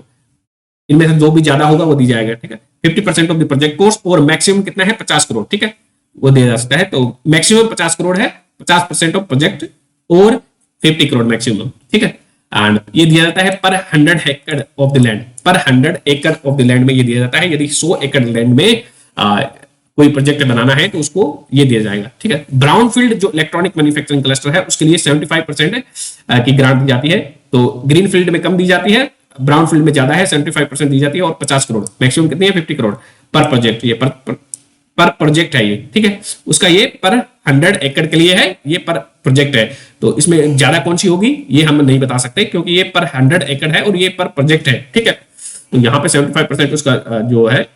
इनमें से जो भी ज्यादा होगा वो दी जाएगा, ठीक है। 50% ऑफ द प्रोजेक्ट कॉस्ट, और मैक्सिमम कितना है, 50 करोड़, ठीक है, वो दिया जा सकता है। तो मैक्सिमम 50 करोड़ है, 50% ऑफ प्रोजेक्ट, और 50 करोड़ मैक्सिमम, ठीक है। एंड ये दिया जाता है पर 100 एकड़ ऑफ द लैंड, पर 100 एकड़ ऑफ द लैंड में ये दिया जाता है। यदि 100 एकड़ लैंड में कोई प्रोजेक्ट बनाना है तो उसको ये दिया जाएगा, ठीक है। ब्राउन फील्ड जो इलेक्ट्रॉनिक मैन्युफैक्चरिंग क्लस्टर है उसके लिए 75% की ग्रांट दी जाती है। तो ग्रीन फील्ड में कम दी जाती है, ब्राउन फील्ड में ज्यादा है, 75% दी जाती है, और 50 करोड़ मैक्सिमम कितनी है, 50 करोड़ पर प्रोजेक्ट, ये पर प्रोजेक्ट है ये, ठीक है। उसका ये पर 100 एकड़ के लिए है, ये पर प्रोजेक्ट है। तो इसमें ज्यादा कौन सी होगी ये हम नहीं बता सकते, क्योंकि ये पर 100 एकड़ है और ये पर प्रोजेक्ट है, ठीक है। तो यहाँ पे 75% उसका जो है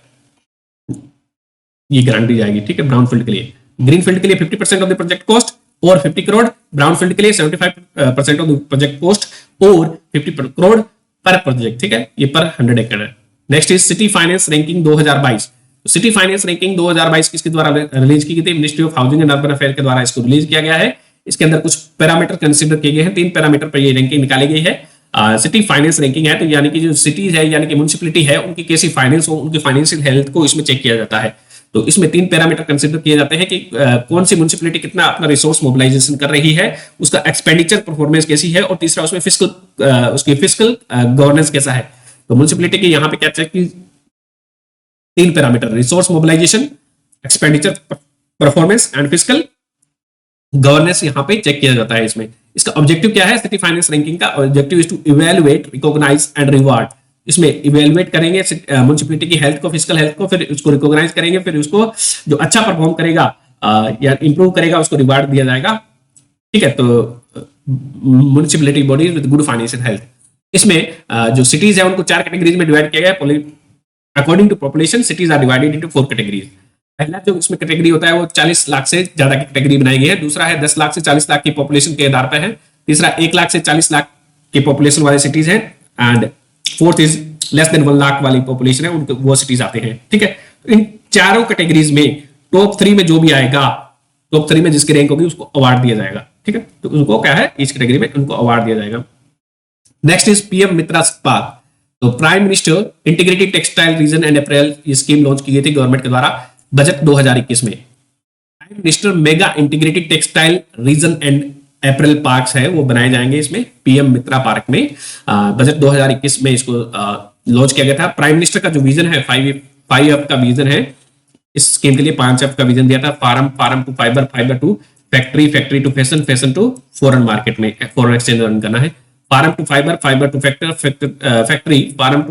ये ग्रांट दी जाएगी, ठीक है, ब्राउन फील्ड के लिए। ग्रीन फील्ड के लिए 50% ऑफ द प्रोजेक्ट कॉस्ट और 50 करोड़, ब्राउन फील्ड के लिए 75% ऑफ द प्रोजेक्ट कॉस्ट और 50 करोड़ पर प्रोजेक्ट, ठीक है, ये पर 100 एकड़ है। Next is city finance ranking 2022। City finance ranking 2022 किसके द्वारा रिलीज की गई थी, ministry of housing and urban affair के द्वारा इसको रिलीज किया गया है। इसके अंदर कुछ पैरामीटर कंसीडर किए गए हैं, 3 पैरामीटर पर ये रैंकिंग निकाली गई है। सिटी फाइनेंस रैंकिंग है, तो यानी कि जो सिटीज है यानी कि म्युनिसिपैलिटी है उनकी कैसी फाइनेंस हो, उनकी फाइनेंशियल हेल्थ को इसमें चेक किया जाता है। तो इसमें 3 पैरामीटर कंसीडर किए जाते हैं कि कौन सी म्युनिसिपैलिटी कितना अपना रिसोर्स मोबिलाइजेशन कर रही है, उसका एक्सपेंडिचर परफॉर्मेंस कैसी है, और तीसरा उसमें उसकी फिस्कल गवर्नेंस कैसा है। तो म्युनिसिपैलिटी की यहाँ पे क्या चेक की 3 parameter, resource mobilisation, expenditure performance and fiscal governance यहाँ पे चेक किया जाता है। इसमें इसका ऑब्जेक्टिव क्या है, सिटी फाइनेंस रैंकिंग का objective is to evaluate, recognise and reward. इसमें इवैल्यूएट करेंगे म्युनिसिपैलिटी की हेल्थ को, फिस्कल हेल्थ को, फिर उसको रिकॉग्नाइज करेंगे, फिर उसको जो अच्छा परफॉर्म करेगा या इंप्रूव करेगा उसको रिवार्ड दिया जाएगा, ठीक है। तो municipality bodies with good financial health, इसमें जो सिटीज है उनको 4 कैटेगरीज में डिवाइड किया गया है। According to population cities are divided into 4 categories. पहला जो इसमें कैटेगरी होता है वो 40 लाख से ज्यादा की कैटेगरी बनाई गई है। दूसरा है 10 लाख से 40 लाख की पॉपुलेशन के आधार पर है। तीसरा 1 लाख से 40 लाख की पॉपुलेशन वाले सिटीज हैं, and fourth is less than 1 lakh वाली पॉपुलेशन है, उनको वो सिटीज आते हैं, ठीक है। इन चारों कैटेगरीज में टॉप 3 में जो भी आएगा, टॉप 3 में जिसकी रैंक होगी उसको अवार्ड दिया जाएगा, ठीक है। तो उनको क्या है, इस कैटेगरी में उनको अवार्ड दिया जाएगा। Next is PM Mitra park. तो prime minister integrated textile region and apparel ये स्कीम लॉन्च की गई थी गवर्नमेंट के द्वारा बजट 2021 में। Prime minister mega integrated textile region and apparel parks है वो बनाए जाएंगे इसमें पीएम मित्रा पार्क में। बजट 2021 में इसको लॉन्च किया गया था। प्राइम मिनिस्टर का जो विजन है 5F का विजन है इस स्कीम के लिए। 5F का विजन दिया था, farm to fibre, fibre to factory, factory to fashion, fashion to foreign market में फॉरेन एक्सचेंज रन करना है। Farm to fibre, fibre to factory, farm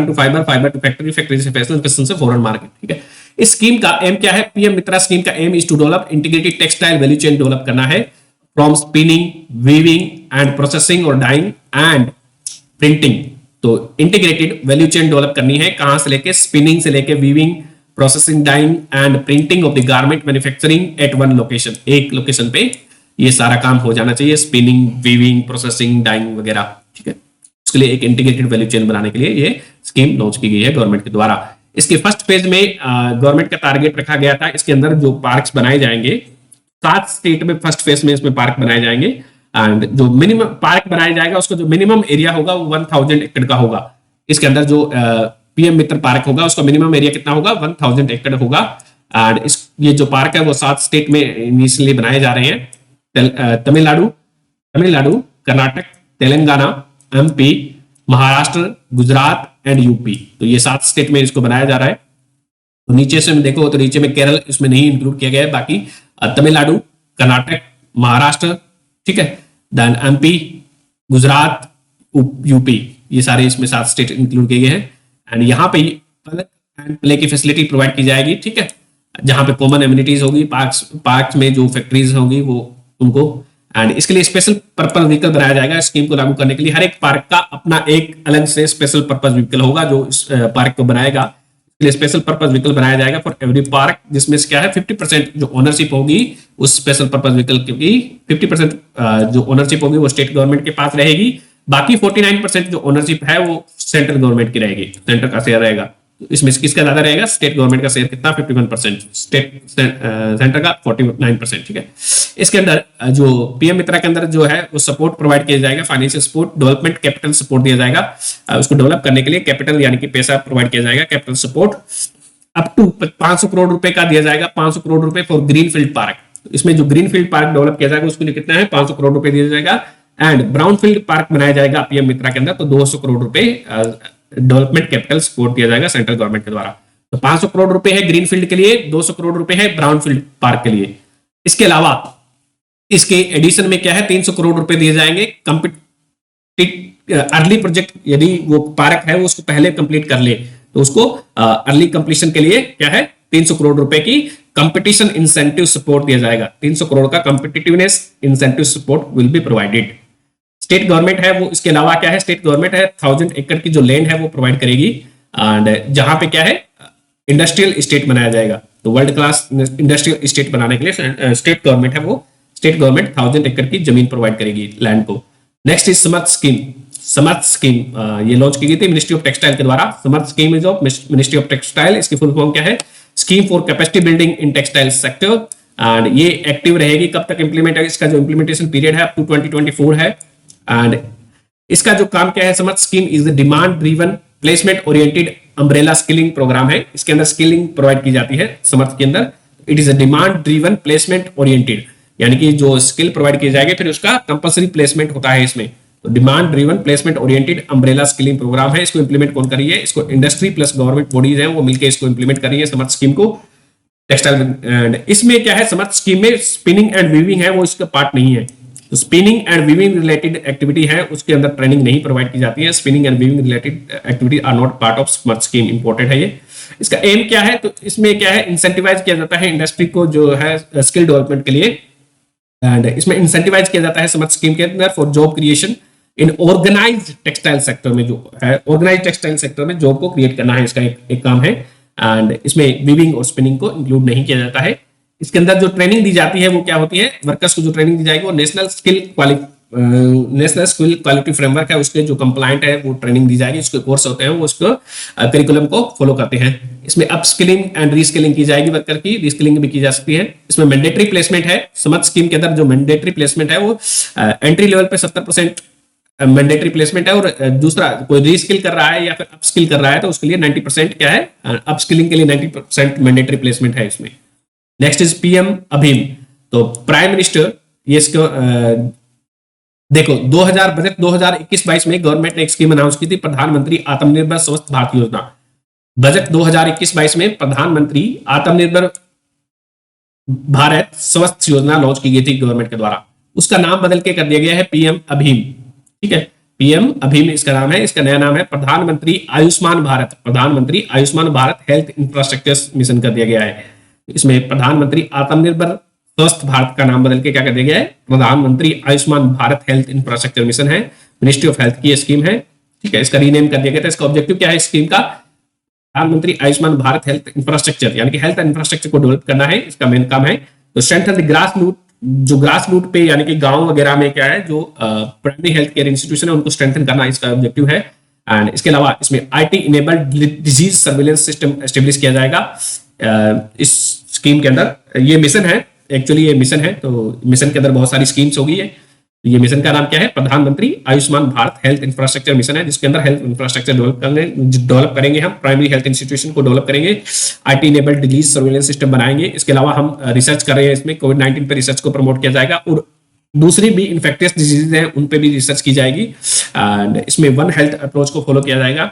to fibre, fibre to factory, factory से fashion, फैशन से foreign market, ठीक है। इस scheme का एम क्या है, पीएम मित्रा स्कीम का aim is to develop integrated textile value chain develop करना है from spinning, weaving and processing और डाइंग एंड प्रिंटिंग। तो इंटीग्रेटेड वैल्यू चेन डेवलप करनी है, कहां से लेके, स्पिनिंग से लेके weaving, processing, dyeing and printing of the garment manufacturing at one location. एक लोकेशन पे ये सारा काम हो जाना चाहिए, स्पिनिंग, वीविंग, प्रोसेसिंग, डाइंग वगैरह, ठीक है। उसके लिए एक इंटीग्रेटेड वैल्यू चेन बनाने के लिए ये स्कीम लॉन्च की गई है गवर्नमेंट के द्वारा। इसके फर्स्ट फेज में गवर्नमेंट का टारगेट रखा गया था, इसके अंदर जो पार्क्स बनाए जाएंगे 7 स्टेट में फर्स्ट फेज में इसमें पार्क बनाए जाएंगे। एंड जो मिनिमम पार्क बनाया जाएगा उसका जो मिनिमम एरिया होगा वो 1000 एकड़ का होगा। इसके अंदर जो पीएम मित्र पार्क होगा उसका मिनिमम एरिया कितना होगा, 1000 एकड़ होगा। एंड ये जो पार्क है वो 7 स्टेट में इनिशियली बनाए जा रहे हैं, Tamil Nadu, Karnataka, Telangana, MP, Maharashtra, Gujarat and UP. तो ये 7 स्टेट में इसको बनाया जा रहा है। तो नीचे से देखो तो नीचे में केरल इसमें नहीं इंक्लूड किया गया है, बाकी तमिलनाडु, कर्नाटक, महाराष्ट्र, ठीक है, देन एमपी, गुजरात, यूपी, ये सारे इसमें 7 स्टेट इंक्लूड किए गए हैं। एंड यहाँ पे प्ले की फैसिलिटी प्रोवाइड की जाएगी, ठीक है, जहां पे कॉमन एमिनिटीज होगी, पार्क्स में जो फैक्ट्रीज होंगी वो उनको। एंड इसके लिए स्पेशल पर्पस व्हीकल बनाया जाएगा। स्कीम को लागू करने के लिए हर एक पार्क का अपना एक अलग से स्पेशल पर्पस व्हीकल होगा जो इस पार्क को बनाएगा। इसके लिए स्पेशल पर्पस व्हीकल बनाया जाएगा फॉर एवरी पार्क, जिसमें से क्या है 50% जो ओनरशिप होगी उस स्पेशल पर्पस व्हीकल की 50% जो ओनरशिप होगी वो स्टेट गवर्नमेंट के पास रहेगी। बाकी 49% जो ओनरशिप है वो सेंट्रल गवर्नमेंट की रहेगी, सेंटर का शेयर रहेगा। इसमें किसका ज्यादा रहेगा, स्टेट गवर्नमेंट का शेयर कितना, 51%, सेंटर का 49%, ठीक है। इसके अंदर जो पीएम मित्रा के अंदर जो है वो सपोर्ट प्रोवाइड किया जाएगा, financial support, development capital support दिया जाएगा। उसको डेवलप करने के लिए कैपिटल यानी कि पैसा प्रोवाइड किया जाएगा, capital support up to 500 crore रुपए का दिया जाएगा, 500 करोड़ रुपए फॉर ग्रीन फील्ड पार्क। इसमें जो ग्रीन फील्ड पार्क डेवलप किया जाएगा उसके लिए कितना है, 500 करोड़ रुपए दिया जाएगा। एंड ब्राउन फील्ड पार्क बनाया जाएगा पीएम मित्रा के अंदर, तो 200 करोड़ रुपए डेवलपमेंट कैपिटल सपोर्ट दिया जाएगा सेंट्रल गवर्नमेंट के द्वारा। तो 500 करोड़ रुपए है ग्रीन फील्ड के लिए, 200 करोड़ रुपए है ब्राउन फील्ड पार्क के लिए। इसके अलावा इसके एडिशन में क्या है, 300 करोड़ रुपए दिए जाएंगे अर्ली प्रोजेक्ट, यदि वो पार्क है वो उसको पहले कंप्लीट कर ले तो उसको अर्ली कंप्लीशन के लिए क्या है 300 करोड़ रुपए की कंपटीशन इंसेंटिव सपोर्ट दिया जाएगा। 300 करोड़ का competitiveness incentive support will be provided. State government है वो इसके अलावा क्या है, स्टेट गवर्नमेंट है 1000 एकड़ की जो लैंड है वो प्रोवाइड करेगी। एंड जहां पे क्या है इंडस्ट्रियल स्टेट बनाया जाएगा, तो वर्ल्ड क्लास इंडस्ट्रियल स्टेट बनाने के लिए स्टेट गवर्नमेंट है वो, स्टेट गवर्नमेंट 1000 एकड़ की जमीन प्रोवाइड करेगी लैंड को। Next is Samarth scheme. Samarth scheme ये लॉन्च की गई थी मिनिस्ट्री ऑफ टेक्सटाइल के द्वारा। Samarth scheme is of ministry of textile, इसकी फुल फॉर्म क्या है, scheme for capacity building in textile sector. And ये एक्टिव रहेगी कब तक इंप्लीमेंट है, इसका जो इंप्लीमेंटेशन पीरियड है अप टू 2024 है। एंड इसका जो काम क्या है, Samarth scheme is the demand driven placement oriented umbrella skilling programme है। इसके अंदर स्किलिंग प्रोवाइड की जाती है समर्थ के अंदर। It is a demand driven placement oriented, यानी कि जो स्किल प्रोवाइड किए जाएंगे फिर उसका कंपलसरी प्लेसमेंट होता है इसमें। तो demand driven placement oriented umbrella skilling programme है। इसको इंप्लीमेंट कौन कर रही है, इसको इंडस्ट्री प्लस गवर्नमेंट बॉडीज हैं वो मिलकर इसको इंप्लीमेंट कर रही है समर्थ स्कीम को टेक्सटाइल। एंड इसमें क्या है समर्थ स्कीम में स्पिनिंग एंड वीविंग है वो इसका पार्ट नहीं है। तो spinning and weaving related activity है उसके अंदर ट्रेनिंग नहीं प्रोवाइड की जाती है। Spinning and weaving related activity are not part of Samarth scheme. Important है ये। इसका एम क्या है, तो इसमें क्या है इंसेंटिवाइज किया जाता है इंडस्ट्री को जो है स्किल डेवलपमेंट के लिए। एंड इसमें इंसेंटिवाइज किया जाता है स्मर्थ स्कीम के अंदर for job creation in organised textile sector में, जो है ऑर्गेनाइज्ड टेक्सटाइल सेक्टर में जॉब को क्रिएट करना है, इसका एक काम है। एंड इसमें वीविंग और स्पिनिंग को इंक्लूड नहीं किया जाता है। इसके अंदर जो ट्रेनिंग दी जाती है वो क्या होती है, वर्कर्स को जो ट्रेनिंग दी जाएगी वो नेशनल स्किल क्वालिटी फ्रेमवर्क है उसके जो कंप्लायंट है वो ट्रेनिंग दी जाएगी। उसके कोर्स होते हैं वो उसको करिकुलम को फॉलो करते हैं। इसमें अपस्किलिंग एंड रीस्किलिंग की जाएगी वर्कर की, रीस्किलिंग भी की जा सकती है। इसमें मैंडेटरी प्लेसमेंट है समर्थ स्कीम के अंदर। जो मैंडेटरी प्लेसमेंट है वो एंट्री लेवल पे 70% मैंडेटरी प्लेसमेंट है, और दूसरा कोई रीस्किल कर रहा है या फिर अपस्किल कर रहा है तो उसके लिए 90% क्या है, अपस्किलिंग के लिए 90% मैंडेटरी प्लेसमेंट है इसमें। नेक्स्ट इज पीएम अभीम। तो प्राइम मिनिस्टर ये इसको देखो 2000 बजट 2021-22 में गवर्नमेंट ने एक स्कीम अनाउंस की थी, प्रधानमंत्री आत्मनिर्भर स्वस्थ भारत योजना। बजट 2021-22 में प्रधानमंत्री आत्मनिर्भर भारत स्वस्थ योजना लॉन्च की गई थी गवर्नमेंट के द्वारा। उसका नाम बदल के कर दिया गया है पीएम अभीम, ठीक है। पीएम अभीम इसका नाम है, इसका नया नाम है प्रधानमंत्री आयुष्मान भारत। प्रधानमंत्री Ayushman Bharat health infrastructure mission कर दिया गया है। इसमें प्रधानमंत्री आत्मनिर्भर स्वस्थ भारत का नाम बदल के क्या कर दिया गया है, प्रधानमंत्री Ayushman Bharat health infrastructure mission है। मिनिस्ट्री ऑफ हेल्थ की स्कीम है, ठीक है। इसका रीनेम कर दिया गया था। इसका ऑब्जेक्टिव क्या है स्कीम का, प्रधानमंत्री आयुष्मान भारत हेल्थ इंफ्रास्ट्रक्चर, यानी कि हेल्थ इंफ्रास्ट्रक्चर को डेवलप करना है, इसका मेन काम है। तो स्ट्रेंथन द ग्रास रूट, जो ग्रास रूट पे यानी कि गांव वगैरह में क्या है जो प्राइमरी हेल्थ केयर इंस्टीट्यूशन है उनको स्ट्रेंथन करना इसका ऑब्जेक्टिव है। एंड इसके अलावा इसमें IT enabled disease surveillance system establish किया जाएगा इस स्कीम के अंदर। ये मिशन है, एक्चुअली ये मिशन है, तो मिशन के अंदर बहुत सारी स्कीम्स होगी है। ये मिशन का नाम क्या है? प्रधानमंत्री Ayushman Bharat health infrastructure mission है, जिसके अंदर हेल्थ इंफ्रास्ट्रक्चर डेवलप करेंगे, हम प्राइमरी हेल्थ इंस्टीट्यूशन को डेवलप करेंगे, IT enabled disease surveillance system बनाएंगे। इसके अलावा हम रिसर्च कर रहे हैं, इसमें कोविड-19 पे रिसर्च को प्रमोट किया जाएगा और दूसरी भी इन्फेक्टियस डिजीज हैं उन पे भी रिसर्च की जाएगी। एंड इसमें वन हेल्थ अप्रोच को फॉलो किया जाएगा,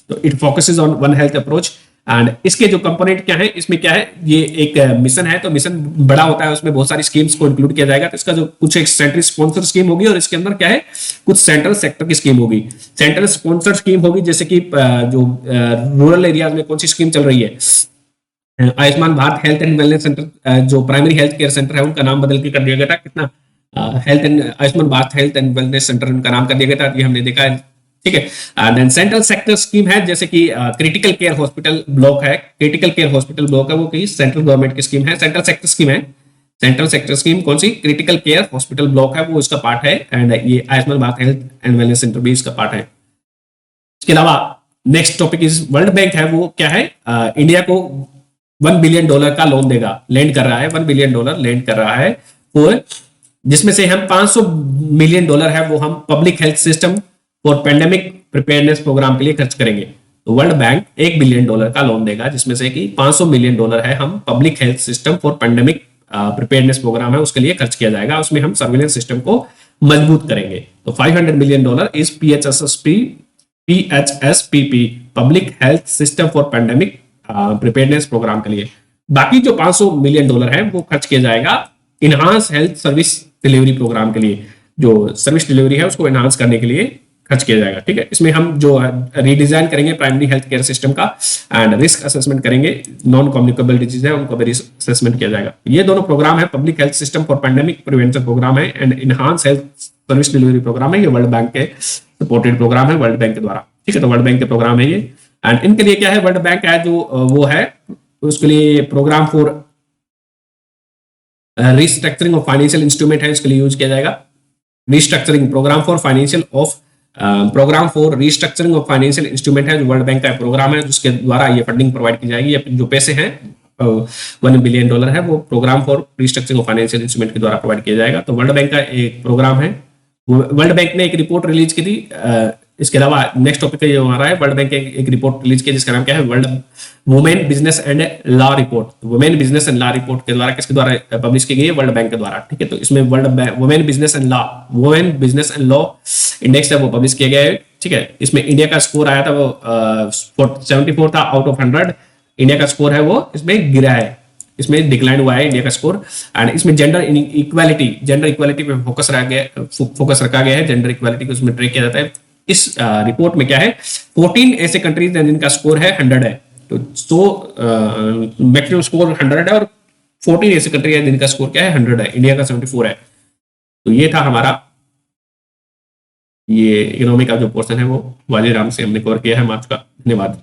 तो it focuses on one health approach. And इसके जो कंपोनेंट क्या है, इसमें क्या है, ये एक मिशन है, तो मिशन बड़ा होता है, उसमें बहुत सारी स्कीम्स को इंक्लूड किया जाएगा। तो इसका जो कुछ एक सेंट्रल स्पॉन्सर स्कीम होगी और इसके अंदर क्या है, कुछ सेंट्रल सेक्टर की स्कीम होगी। सेंट्रल स्पॉन्सर स्कीम होगी, जैसे कि जो रूरल एरियाज में कौन सी स्कीम चल रही है, Ayushman Bharat health and wellness centre, जो प्राइमरी हेल्थ केयर सेंटर है उनका नाम बदल के कर दिया गया था, कितना health and Ayushman Bharat health and wellness centre उनका नाम कर दिया गया था, ये हमने देखा है, ठीक है। देन सेंट्रल सेक्टर स्कीम है, जैसे कि क्रिटिकल केयर हॉस्पिटल ब्लॉक है, क्रिटिकल केयर हॉस्पिटल ब्लॉक है, वो कि सेंट्रल गवर्नमेंट की स्कीम है, सेंट्रल सेक्टर स्कीम है। सेंट्रल सेक्टर स्कीम कौन सी? क्रिटिकल केयर हॉस्पिटल ब्लॉक है, वो इसका पार्ट है। एंड ये Ayushman Bharat health and wellness centre भी इसका पार्ट है। इसके अलावा next topic is world bank है, वो क्या है, इंडिया को $1 बिलियन का लोन देगा, लैंड कर रहा है, $1 बिलियन लैंड कर रहा है, और जिसमें से हम $500 मिलियन है वो हम पब्लिक हेल्थ सिस्टम और पेंडेमिक प्रिपेयरनेस प्रोग्राम के लिए खर्च करेंगे। तो वर्ल्ड बैंक $1 बिलियन का लोन देगा, जिसमें से कि $500 मिलियन है हम public health system for pandemic preparedness programme है उसके लिए खर्च किया जाएगा, उसमें हम सर्विलेंस सिस्टम को मजबूत करेंगे। तो $500 million is PHSPP public health system for pandemic preparedness programme के लिए। बाकी जो $500 मिलियन है वो खर्च किया जाएगा enhance health service delivery programme के लिए, जो सर्विस डिलीवरी है उसको एनहांस करने के लिए खर्च किया जाएगा, ठीक है। इसमें हम जो रीडिजाइन करेंगे प्राइमरी हेल्थ केयर सिस्टम का, एंड रिस्क असेसमेंट करेंगे, नॉन कम्युनिकेबल डिजीज है उनको भी रिस्क असेसमेंट किया जाएगा। ये दोनों प्रोग्राम है, public health system for pandemic prevention programme है and enhance health service delivery programme है, ये वर्ल्ड बैंक के सपोर्टेड प्रोग्राम है, वर्ल्ड बैंक के द्वारा, ठीक है। तो वर्ल्ड बैंक के प्रोग्राम है ये। एंड इनके लिए क्या है, वर्ल्ड बैंक है जो वो है, उसके लिए programme for restructuring of financial instrument है, इसके लिए यूज किया जाएगा। Restructuring programme for financial of programme for restructuring of financial instrument है, जो वर्ल्ड बैंक का प्रोग्राम है जिसके द्वारा ये फंडिंग प्रोवाइड की जाएगी। जो पैसे हैं $1 बिलियन है वो programme for restructuring of financial instrument के द्वारा प्रोवाइड किया जाएगा। तो वर्ल्ड बैंक का एक प्रोग्राम है। वर्ल्ड बैंक ने एक रिपोर्ट रिलीज की थी। इसके अलावा नेक्स्ट टॉपिक ये हमारा है, वर्ल्ड बैंक ने एक रिपोर्ट रिलीज की जिसका नाम क्या है, world women business and law report. Women business and law report के द्वारा किसके द्वारा पब्लिश की गई है, वर्ल्ड बैंक के द्वारा, ठीक है। तो इसमें world women business and law index है वो पब्लिश किया गया है, ठीक है। इसमें इंडिया का स्कोर आया था वो 74 था आउट ऑफ 100 इंडिया का स्कोर है वो इसमें गिरा है, इसमें डिक्लाइन हुआ है इंडिया का स्कोर। एंड इसमें जेंडर इक्वालिटी पे फोकस रखा गया है, जेंडर इक्वालिटी को उसमें ट्रैक किया जाता है। इस रिपोर्ट में क्या है, 14 ऐसे कंट्रीज हैं जिनका स्कोर है 100 है, तो मैक्सिमम स्कोर 100 है, और 14 ऐसे कंट्री है जिनका स्कोर क्या है 100 है, इंडिया का 74 है। तो ये था हमारा ये इकोनॉमी का जो पोर्शन है वो वाली राम से हमने कवर किया है मार्च का। धन्यवाद।